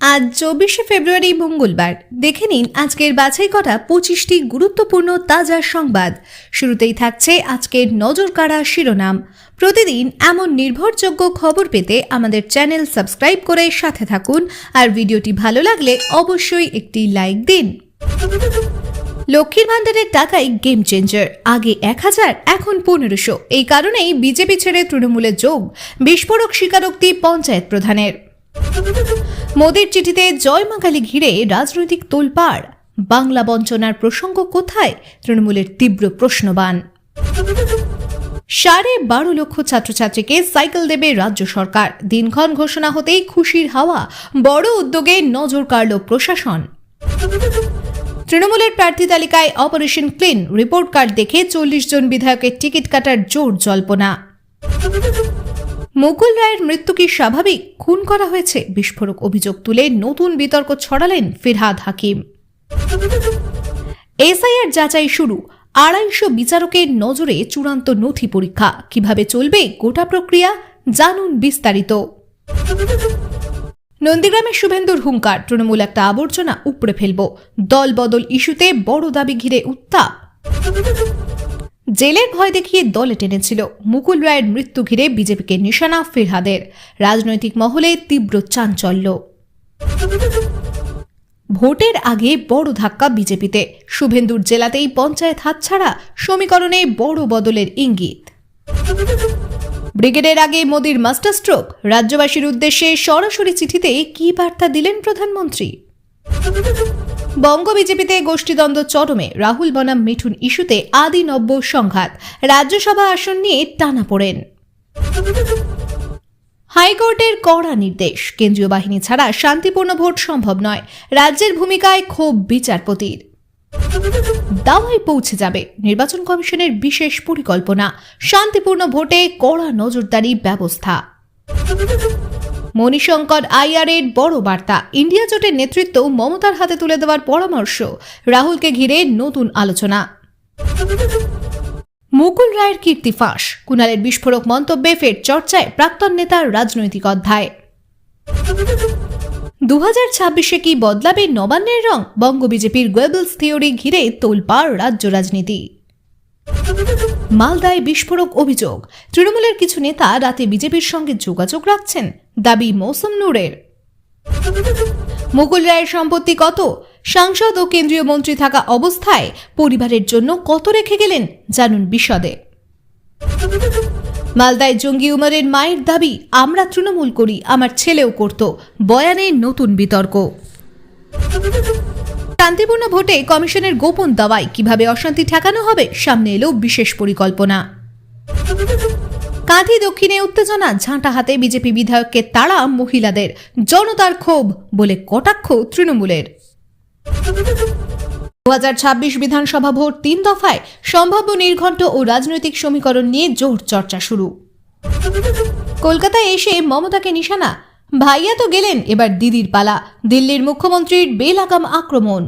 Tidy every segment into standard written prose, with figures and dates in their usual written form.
আজ 24শে ফেব্রুয়ারি মঙ্গলবার। দেখে নিন আজকের বাছাই করা 25টি গুরুত্বপূর্ণ তাজা সংবাদ। শুরুতেই থাকছে আজকের নজর কাড়া শিরোনাম। প্রতিদিন এমন নির্ভরযোগ্য খবর পেতে আমাদের চ্যানেল সাবস্ক্রাইব করে সাথে থাকুন, আর ভিডিওটি ভালো লাগলে অবশ্যই একটি লাইক দিন। লক্ষ্মীর ভান্ডারের টাকাই গেম চেঞ্জার। আগে 1000, এখন 1500। এই কারণেই বিজেপি ছেড়ে তৃণমূলে যোগ, বিস্ফোরক স্বীকারোক্তি পঞ্চায়েত প্রধানের। মোদির চিঠিতে জয় মা কালী ঘিরে রাজনৈতিক তোলপাড়। বাংলা বঞ্চনার প্রসঙ্গ কোথায়? তৃণমূলের তীব্র প্রশ্নবাণ। 12.5 লক্ষ ছাত্রছাত্রীকে সাইকেল দেবে রাজ্য সরকার। দিনক্ষণ ঘোষণা হতেই খুশির হাওয়া। বড় উদ্যোগে নজর কাড়ল প্রশাসন। তৃণমূলের প্রার্থী তালিকায় অপারেশন ক্লিন। রিপোর্ট কার্ড দেখে 40 জন বিধায়কের টিকিট কাটার জোর জল্পনা। মুকুল রায়ের মৃত্যু কি স্বাভাবিক? খুন করা হয়েছে, বিস্ফোরক অভিযোগ তুলে নতুন বিতর্ক ছড়ালেন ফিরহাদ হাকিম। এসআইআর যাচাই শুরু। 250 বিচারকের নজরে চূড়ান্ত নথি পরীক্ষা। কিভাবে চলবে গোটা প্রক্রিয়া? জানুন বিস্তারিত। নন্দীগ্রামে শুভেন্দুর হুঙ্কার, তৃণমূল একটা আবর্জনা উপড়ে ফেলব। দল বদল ইস্যুতে বড় দাবি ঘিরে উত্তাপ। জেলের ভয় দেখিয়ে দলে টেনেছিল। মুকুল রায়ের মৃত্যু ঘিরে বিজেপিকে নিশানা ফিরহাদের। রাজনৈতিক মহলে তীব্র চাঞ্চল্য। ভোটের আগে বড় ধাক্কা বিজেপিতে। শুভেন্দুর জেলাতেই পঞ্চায়েত হাতছাড়া। সমীকরণে বড় বদলের ইঙ্গিত। ব্রিগেডের আগে মোদির মাস্টার স্ট্রোক। রাজ্যবাসীর উদ্দেশ্যে সরাসরি চিঠিতে কি বার্তা দিলেন প্রধানমন্ত্রী? বঙ্গ বিজেপিতে গোষ্ঠীদ্বন্দ্ব চরমে। রাহুল বনাম মিঠুন ইস্যুতে আদি নব্য সংঘাত। রাজ্যসভা আসন নিয়ে টানাপোড়েন। হাইকোর্টের কড়া নির্দেশ। কেন্দ্রীয় বাহিনী ছাড়া শান্তিপূর্ণ ভোট সম্ভব নয়। রাজ্যের ভূমিকায় ক্ষোভ বিচারপতির। দাওয়ায় পৌঁছে যাবে। নির্বাচন কমিশনের বিশেষ পরিকল্পনা। শান্তিপূর্ণ ভোটে কড়া নজরদারি ব্যবস্থা। মণিশঙ্কর আইয়ারের বড় বার্তা। ইন্ডিয়া জোটের নেতৃত্ব মমতার হাতে তুলে দেওয়ার পরামর্শ। রাহুলকে ঘিরে নতুন আলোচনা। মুকুল রায়ের কীর্তি ফাঁস। কুণালের বিস্ফোরক মন্তব্যে ফের চর্চায় প্রাক্তন নেতার রাজনৈতিক অধ্যায়। 2026-এ কি বদলাবে নবান্নের রং? বঙ্গ বিজেপির গোয়েবলস থিওরি ঘিরে তোলপাড় রাজ্য রাজনীতি। মালদায় বিস্ফোরক অভিযোগ। তৃণমূলের কিছু নেতা রাতে বিজেপির সঙ্গে যোগাযোগ রাখছেন, দাবি মৌসুম নূরের। মুকুল রায়ের সম্পত্তি কত? সাংসদ ও কেন্দ্রীয় মন্ত্রী থাকা অবস্থায় পরিবারের জন্য কত রেখে গেলেন? জানুন বিশদে। মালদায় জঙ্গি উমরের মায়ের দাবি, আমরা তৃণমূল করি, আমার ছেলেও করত। বয়ানে নতুন বিতর্ক। শান্তিপূর্ণ ভোটে কমিশনের গোপন দাওয়ায় কিভাবে অশান্তি ঠেকানো হবে? সামনে এলো বিশেষ পরিকল্পনা। কাঁথি দক্ষিণে উত্তেজনা। ঝাঁটা হাতে বিজেপি বিধায়ককে তাড়া মহিলাদের। জনতার ক্ষোভ বলে কটাক্ষ তৃণমূলের। 2026 বিধানসভা ভোট 3 দফায়। সম্ভাব্য নির্ঘণ্ট ও রাজনৈতিক সমীকরণ নিয়ে জোর চর্চা শুরু। কলকাতায় এসে মমতাকে নিশানা। ভাইয়া তো গেলেন, এবার দিদির পালা। দিল্লির মুখ্যমন্ত্রীর বেলাগাম আক্রমণ।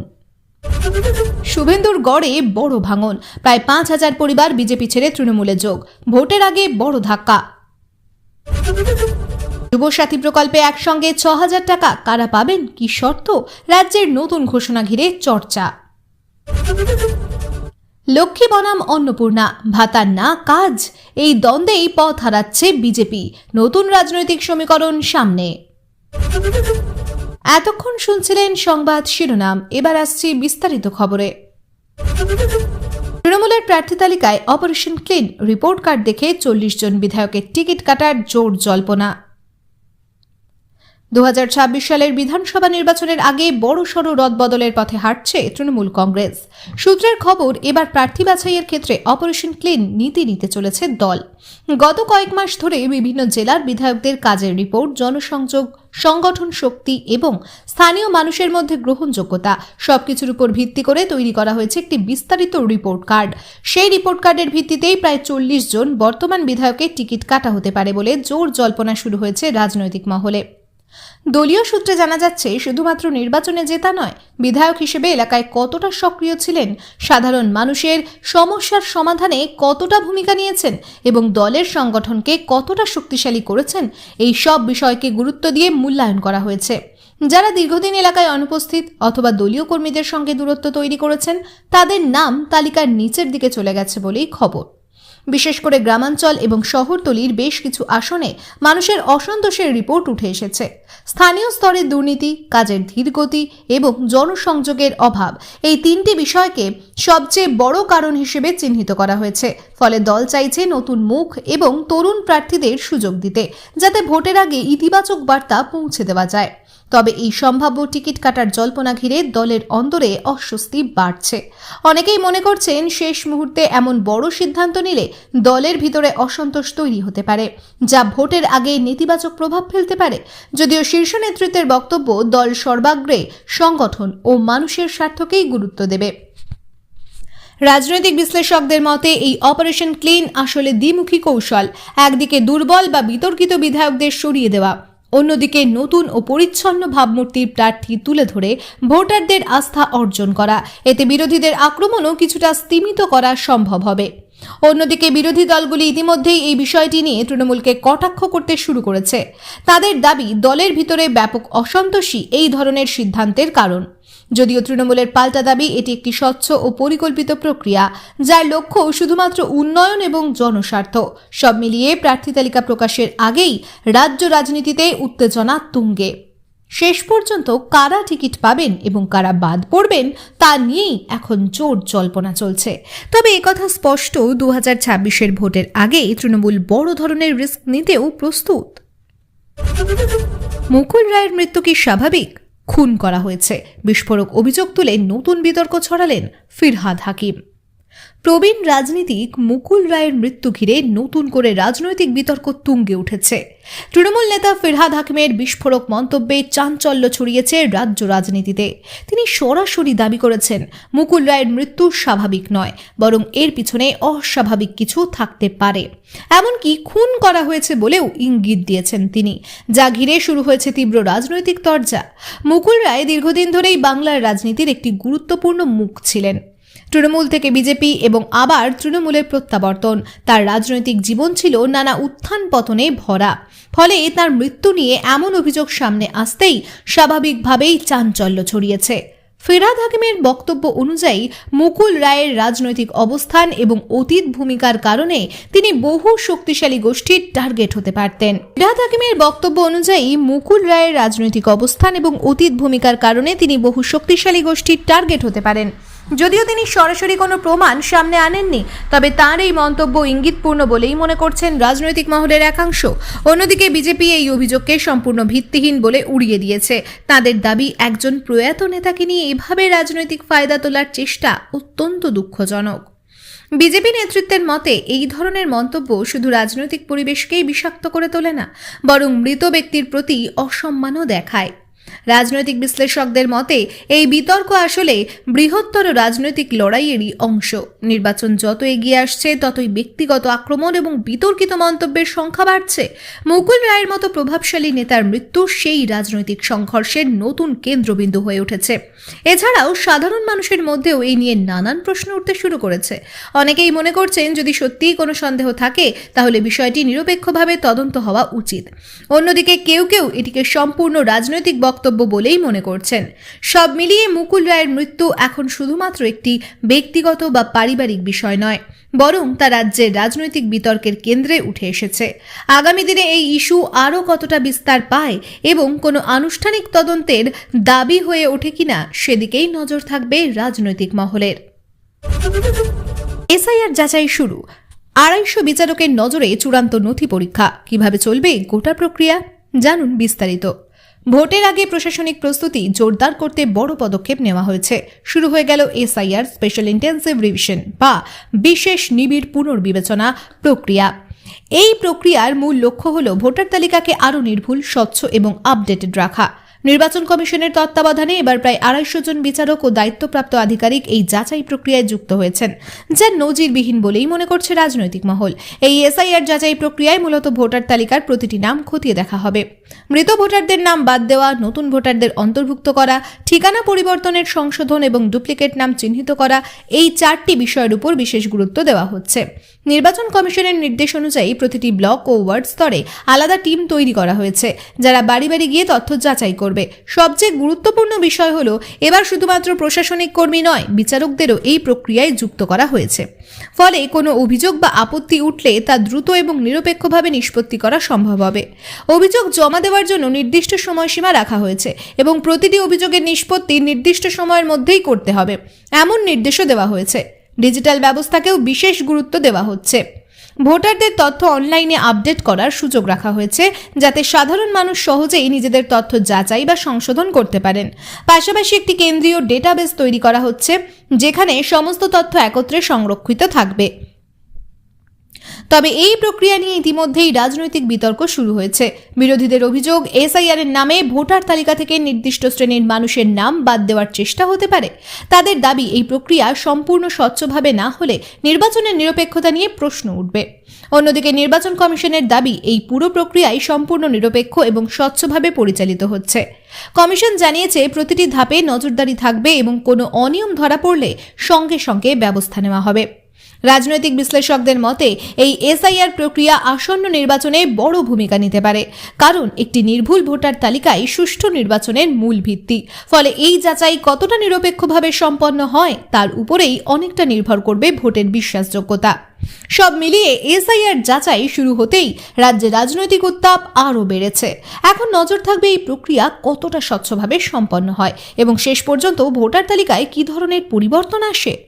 শুভেন্দুর গড়ে বড় ভাঙন। প্রায় 5000 পরিবার বিজেপি ছেড়ে তৃণমূলে যোগ। ভোটের আগে বড় ধাক্কা। যুবসাথী প্রকল্পে একসঙ্গে 6000 টাকা। কারা পাবেন, কি শর্ত? রাজ্যের নতুন ঘোষণা ঘিরে চর্চা। লক্ষ্মী বনাম অন্নপূর্ণা। ভাতার না কাজ, এই দ্বন্দ্বেই পথ হারাচ্ছে বিজেপি। নতুন রাজনৈতিক সমীকরণ সামনে। এতক্ষণ শুনছিলেন সংবাদ শিরোনাম। এবার আসছি বিস্তারিত খবরে। তৃণমূলের প্রার্থী তালিকায় অপারেশন ক্লিন। রিপোর্ট কার্ড দেখে 40 জন বিধায়কের টিকিট কাটার জোর জল্পনা। 2026 সালের বিধানসভা নির্বাচনের আগে বড়সড় রদবদলের পথে হাঁটছে তৃণমূল কংগ্রেস। সূত্রের খবর, এবার প্রার্থী বাছাইয়ের ক্ষেত্রে অপারেশন ক্লিন নীতি নিতে চলেছে দল। গত কয়েক মাস ধরে বিভিন্ন জেলার বিধায়কদের কাজের রিপোর্ট, জনসংযোগ, সংগঠন শক্তি এবং স্থানীয় মানুষের মধ্যে গ্রহণযোগ্যতা সবকিছুর উপর ভিত্তি করে তৈরি করা হয়েছে একটি বিস্তারিত রিপোর্ট কার্ড। সেই রিপোর্ট কার্ডের ভিত্তিতেই প্রায় 40 জন বর্তমান বিধায়কের টিকিট কাটা হতে পারে বলে জোর জল্পনা শুরু হয়েছে রাজনৈতিক মহলে। দলীয় সূত্রে জানা যাচ্ছে, শুধুমাত্র নির্বাচনে জেতা নয়, বিধায়ক হিসেবে এলাকায় কতটা সক্রিয় ছিলেন, সাধারণ মানুষের সমস্যার সমাধানে কতটা ভূমিকা নিয়েছেন এবং দলের সংগঠনকে কতটা শক্তিশালী করেছেন, এই সব বিষয়কে গুরুত্ব দিয়ে মূল্যায়ন করা হয়েছে। যারা দীর্ঘদিন এলাকায় অনুপস্থিত অথবা দলীয় কর্মীদের সঙ্গে দূরত্ব তৈরি করেছেন তাদের নাম তালিকার নিচের দিকে চলে গেছে বলেই খবর। বিশেষ করে গ্রামাঞ্চল এবং শহরতলির বেশ কিছু আসনে মানুষের অসন্তোষের রিপোর্ট উঠে এসেছে। স্থানীয় স্তরের দুর্নীতি, কাজের ধীরগতি এবং জনসংযোগের অভাব এই তিনটি বিষয়কে সবচেয়ে বড় কারণ হিসেবে চিহ্নিত করা হয়েছে। ফলে দল চাইছে নতুন মুখ এবং তরুণ প্রার্থীদের সুযোগ দিতে, যাতে ভোটের আগে ইতিবাচক বার্তা পৌঁছে দেওয়া যায়। তবে এই সম্ভাব্য টিকিট কাটার জল্পনা ঘিরে দলের অন্তরে অস্বস্তি বাড়ছে। অনেকেই মনে করছেন শেষ মুহূর্তে এমন বড় সিদ্ধান্ত নিলে দলের ভিতরে অসন্তোষ তৈরি হতে পারে, যা ভোটের আগে নেতিবাচক প্রভাব ফেলতে পারে। যদিও শীর্ষ নেতৃত্বের বক্তব্য, দল সর্বাগ্রে সংগঠন ও মানুষের স্বার্থকেই গুরুত্ব দেবে। রাজনৈতিক বিশ্লেষকদের মতে এই অপারেশন ক্লিন আসলে দ্বিমুখী কৌশল। একদিকে দুর্বল বা বিতর্কিত বিধায়কদের সরিয়ে দেওয়া, অন্যদিকে নতুন ও পরিচ্ছন্ন ভাবমূর্তির প্রার্থী তুলে ধরে ভোটারদের আস্থা অর্জন করা। এতে বিরোধীদের আক্রমণও কিছুটা স্তিমিত করা সম্ভব হবে। অন্যদিকে বিরোধী দলগুলি ইতিমধ্যেই এই বিষয়টি নিয়ে তৃণমূলকে কটাক্ষ করতে শুরু করেছে। তাদের দাবি, দলের ভিতরে ব্যাপক অসন্তোষই এই ধরনের সিদ্ধান্তের কারণ। যদিও তৃণমূলের পাল্টা দাবি, এটি একটি স্বচ্ছ ও পরিকল্পিত প্রক্রিয়া, যার লক্ষ্য শুধুমাত্র উন্নয়ন এবং জনস্বার্থ। সব মিলিয়ে প্রার্থী তালিকা প্রকাশের আগেই রাজ্য রাজনীতিতে উত্তেজনা তুঙ্গে। শেষ পর্যন্ত কারা টিকিট পাবেন এবং কারা বাদ পড়বেন তা নিয়েই এখন জোর জল্পনা চলছে। তবে একথা স্পষ্ট, 2026-এর ভোটের আগে তৃণমূল বড় ধরনের রিস্ক নিতেও প্রস্তুত। মুকুল রায়ের মৃত্যু কি স্বাভাবিক? খুন করা হয়েছে, বিস্ফোরক অভিযোগ তুলে নতুন বিতর্ক ছড়ালেন ফিরহাদ হাকিম। প্রবীণ রাজনীতিক মুকুল রায়ের মৃত্যু ঘিরে নতুন করে রাজনৈতিক বিতর্ক তুঙ্গে উঠেছে। তৃণমূল নেতা ফিরহাদ হাকিমের বিস্ফোরক মন্তব্যে চাঞ্চল্য ছড়িয়েছে রাজ্য রাজনীতিতে। তিনি সরাসরি দাবি করেছেন, মুকুল রায়ের মৃত্যু স্বাভাবিক নয়, বরং এর পিছনে অস্বাভাবিক কিছু থাকতে পারে। এমনকি খুন করা হয়েছে বলেও ইঙ্গিত দিয়েছেন তিনি, যা ঘিরে শুরু হয়েছে তীব্র রাজনৈতিক তরজা। মুকুল রায় দীর্ঘদিন ধরেই বাংলার রাজনীতির একটি গুরুত্বপূর্ণ মুখ ছিলেন। তৃণমূল থেকে বিজেপি এবং আবার তৃণমূলের প্রত্যাবর্তন, তার রাজনৈতিক জীবন ছিল নানা উত্থান পতনে ভরা। ফলে তার মৃত্যু নিয়ে এমন অভিযোগ সামনে আসতেই স্বাভাবিকভাবেই চাঞ্চল্য ছড়িয়েছে। ফিরহাদ হাকিমের বক্তব্য অনুযায়ী, মুকুল রায়ের রাজনৈতিক অবস্থান এবং অতীত ভূমিকার কারণে তিনি বহু শক্তিশালী গোষ্ঠীর টার্গেট হতে পারতেন। ফিরহাদ হাকিমের বক্তব্য অনুযায়ী, মুকুল রায়ের রাজনৈতিক অবস্থান এবং অতীত ভূমিকার কারণে তিনি বহু শক্তিশালী গোষ্ঠীর টার্গেট হতে পারেন। যদিও তিনি সরাসরি কোনো প্রমাণ সামনে আনেননি, তবে তাঁর এই মন্তব্য ইঙ্গিতপূর্ণ বলেই মনে করছেন রাজনৈতিক মহলের একাংশ। অন্যদিকে বিজেপি এই অভিযোগকে সম্পূর্ণ ভিত্তিহীন বলে উড়িয়ে দিয়েছে। তাদের দাবি, একজন প্রয়াত নেতাকে নিয়ে এভাবে রাজনৈতিক ফায়দা তোলার চেষ্টা অত্যন্ত দুঃখজনক। বিজেপি নেতৃত্বের মতে, এই ধরনের মন্তব্য শুধু রাজনৈতিক পরিবেশকেই বিষাক্ত করে তোলে না, বরং মৃত ব্যক্তির প্রতি অসম্মানও দেখায়। রাজনৈতিক বিশ্লেষকদের মতে, এই বিতর্ক আসলে বৃহত্তর রাজনৈতিক লড়াইয়েরই অংশ। নির্বাচন যত এগিয়ে আসছে, ততই ব্যক্তিগত আক্রমণ এবং বিতর্কিত মন্তব্যের সংখ্যা বাড়ছে। মুকুল রায়ের মতো প্রভাবশালী নেতার মৃত্যু সেই রাজনৈতিক সংঘর্ষের নতুন কেন্দ্রবিন্দু হয়ে উঠেছে। এছাড়াও সাধারণ মানুষের মধ্যেও এই নিয়ে নানান প্রশ্ন উঠতে শুরু করেছে। অনেকেই মনে করছেন, যদি সত্যিই কোনো সন্দেহ থাকে, তাহলে বিষয়টি নিরপেক্ষভাবে তদন্ত হওয়া উচিত। অন্যদিকে কেউ কেউ এটিকে সম্পূর্ণ রাজনৈতিক বক্তব্য বলেই মনে করছেন। সব মিলিয়ে মুকুল রায়ের মৃত্যু এখন শুধুমাত্র একটি ব্যক্তিগত বা পারিবারিক বিষয় নয়, বরং তা রাজ্যের রাজনৈতিক বিতর্কের কেন্দ্রে উঠে এসেছে। আগামী দিনে এই ইস্যু আরও কতটা বিস্তার পায় এবং কোনো আনুষ্ঠানিক তদন্তের দাবি হয়ে ওঠে কিনা, সেদিকেই নজর থাকবে রাজনৈতিক মহলের। এসআইআর যাচাই শুরু, 250 বিচারকের নজরে চূড়ান্ত নথি পরীক্ষা। কিভাবে চলবে গোটা প্রক্রিয়া, জানুন বিস্তারিত। ভোটের আগে প্রশাসনিক প্রস্তুতি জোরদার করতে বড় পদক্ষেপ নেওয়া হয়েছে। শুরু হয়ে গেল এসআইআর স্পেশাল ইন্টেন্সিভ রিভিশন বা বিশেষ নিবিড় পুনর্বিবেচনা প্রক্রিয়া। এই প্রক্রিয়ার মূল লক্ষ্য হল ভোটার তালিকাকে আরও নির্ভুল, স্বচ্ছ এবং আপডেটেড রাখা। নির্বাচন কমিশনের তত্ত্বাবধানে এবার প্রায় 250 জন বিচারক ও দায়িত্বপ্রাপ্ত আধিকারিক এই যাচাই প্রক্রিয়ায় যুক্ত হয়েছেন, যা নজিরবিহীন বলেই মনে করছে রাজনৈতিক মহল। এই এসআইআর যাচাই প্রক্রিয়ায় মূলত ভোটার তালিকার প্রতিটি নাম খতিয়ে দেখা হবে। মৃত ভোটারদের নাম বাদ দেওয়া, নতুন ভোটারদের অন্তর্ভুক্ত করা, ঠিকানা পরিবর্তনের সংশোধন এবং ডুপ্লিকেট নাম চিহ্নিত করা, এই 4টি বিষয়ের উপর বিশেষ গুরুত্ব দেওয়া হচ্ছে। নির্বাচন কমিশনের নির্দেশ অনুযায়ী প্রতিটি ব্লক ও ওয়ার্ড স্তরে আলাদা টিম তৈরি করা হয়েছে, যারা বাড়ি বাড়ি গিয়ে তথ্য যাচাই করবে। সবচেয়ে গুরুত্বপূর্ণ বিষয় হলো এবার শুধুমাত্র প্রশাসনিক কর্মী নয়, বিচারকদেরও এই প্রক্রিয়ায় যুক্ত করা হয়েছে। ফলে কোনো অভিযোগ বা আপত্তি উঠলে তা দ্রুত এবং নিরপেক্ষভাবে নিষ্পত্তি করা সম্ভব হবে। অভিযোগ জমা দেওয়ার জন্য নির্দিষ্ট সময়সীমা রাখা হয়েছে এবং প্রতিটি অভিযোগের নিষ্পত্তি নির্দিষ্ট সময়ের মধ্যেই করতে হবে, এমন নির্দেশও দেওয়া হয়েছে। ডিজিটাল ব্যবস্থাকেও বিশেষ গুরুত্ব দেওয়া হচ্ছে। ভোটারদের তথ্য অনলাইনে আপডেট করার সুযোগ রাখা হয়েছে, যাতে সাধারণ মানুষ সহজেই নিজেদের তথ্য যাচাই বা সংশোধন করতে পারেন। পাশাপাশি একটি কেন্দ্রীয় ডেটাবেস তৈরি করা হচ্ছে, যেখানে সমস্ত তথ্য একত্রে সংরক্ষিত থাকবে। তবে এই প্রক্রিয়া নিয়ে ইতিমধ্যেই রাজনৈতিক বিতর্ক শুরু হয়েছে। বিরোধীদের অভিযোগ, এসআইআর এর নামে ভোটার তালিকা থেকে নির্দিষ্ট শ্রেণীর মানুষের নাম বাদ দেওয়ার চেষ্টা হতে পারে। তাদের দাবি, এই প্রক্রিয়া সম্পূর্ণ স্বচ্ছভাবে না হলে নির্বাচনের নিরপেক্ষতা নিয়ে প্রশ্ন উঠবে। অন্যদিকে নির্বাচন কমিশনের দাবি, এই পুরো প্রক্রিয়াই সম্পূর্ণ নিরপেক্ষ এবং স্বচ্ছভাবে পরিচালিত হচ্ছে। কমিশন জানিয়েছে, প্রতিটি ধাপে নজরদারি থাকবে এবং কোনো অনিয়ম ধরা পড়লে সঙ্গে সঙ্গে ব্যবস্থা নেওয়া হবে। রাজনৈতিক বিশ্লেষকদের মতে এই এসআইআর প্রক্রিয়া আসন্ন নির্বাচনে বড় ভূমিকা নিতে পারে, কারণ একটি নির্ভুল ভোটার তালিকায় সুষ্ঠু নির্বাচনের মূল ভিত্তি। ফলে এই যাচাই কতটা নিরপেক্ষভাবে সম্পন্ন হয় তার উপরেই অনেকটা নির্ভর করবে ভোটের বিশ্বাসযোগ্যতা। সব মিলিয়ে এসআইআর যাচাই শুরু হতেই রাজ্যে রাজনৈতিক উত্তাপ আরও বেড়েছে। এখন নজর থাকবে এই প্রক্রিয়া কতটা স্বচ্ছভাবে সম্পন্ন হয় এবং শেষ পর্যন্ত ভোটার তালিকায় কী ধরনের পরিবর্তন আসে।